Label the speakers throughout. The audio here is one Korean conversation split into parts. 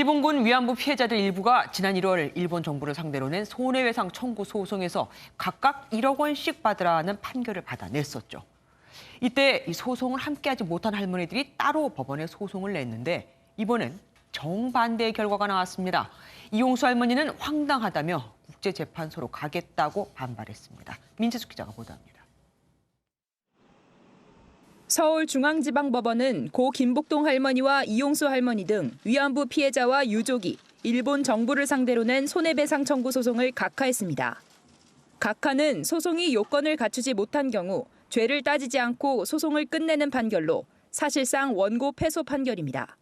Speaker 1: 일본군 위안부 피해자들 일부가 지난 1월 일본 정부를 상대로 낸 손해배상 청구 소송에서 각각 1억 원씩 받으라는 판결을 받아냈었죠. 이때 이 소송을 함께하지 못한 할머니들이 따로 법원에 소송을 냈는데 이번엔 정반대의 결과가 나왔습니다. 이용수 할머니는 황당하다며 국제재판소로 가겠다고 반발했습니다. 민지숙 기자가 보도합니다.
Speaker 2: 서울중앙지방법원은 고 김복동 할머니와 이용수 할머니 등 위안부 피해자와 유족이 일본 정부를 상대로 낸 손해배상 청구 소송을 각하했습니다. 각하는 소송이 요건을 갖추지 못한 경우 죄를 따지지 않고 소송을 끝내는 판결로 사실상 원고 패소 판결입니다.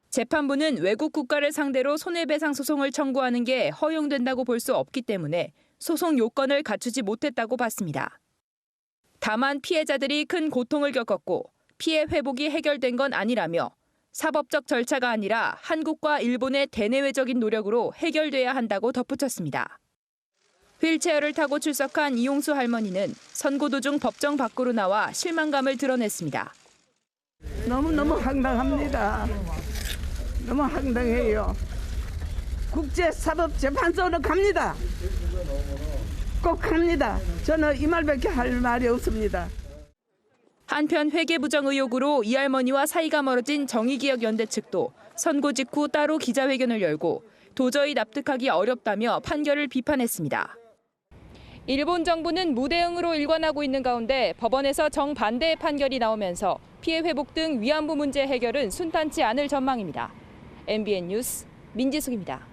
Speaker 2: 재판부는 외국 국가를 상대로 손해배상 소송을 청구하는 게 허용된다고 볼 수 없기 때문에 소송 요건을 갖추지 못했다고 봤습니다. 다만 피해자들이 큰 고통을 겪었고 피해 회복이 해결된 건 아니라며 사법적 절차가 아니라 한국과 일본의 대내외적인 노력으로 해결돼야 한다고 덧붙였습니다. 휠체어를 타고 출석한 이용수 할머니는 선고 도중 법정 밖으로 나와 실망감을 드러냈습니다.
Speaker 3: 너무너무 황당합니다. 너무 황당해요. 국제사법재판소로 갑니다. 꼭 갑니다. 저는 이 말밖에 할 말이 없습니다.
Speaker 2: 한편 회계부정 의혹으로 이 할머니와 사이가 멀어진 정의기억연대 측도 선고 직후 따로 기자회견을 열고 도저히 납득하기 어렵다며 판결을 비판했습니다. 일본 정부는 무대응으로 일관하고 있는 가운데 법원에서 정반대의 판결이 나오면서 피해 회복 등 위안부 문제 해결은 순탄치 않을 전망입니다. MBN 뉴스 민지숙입니다.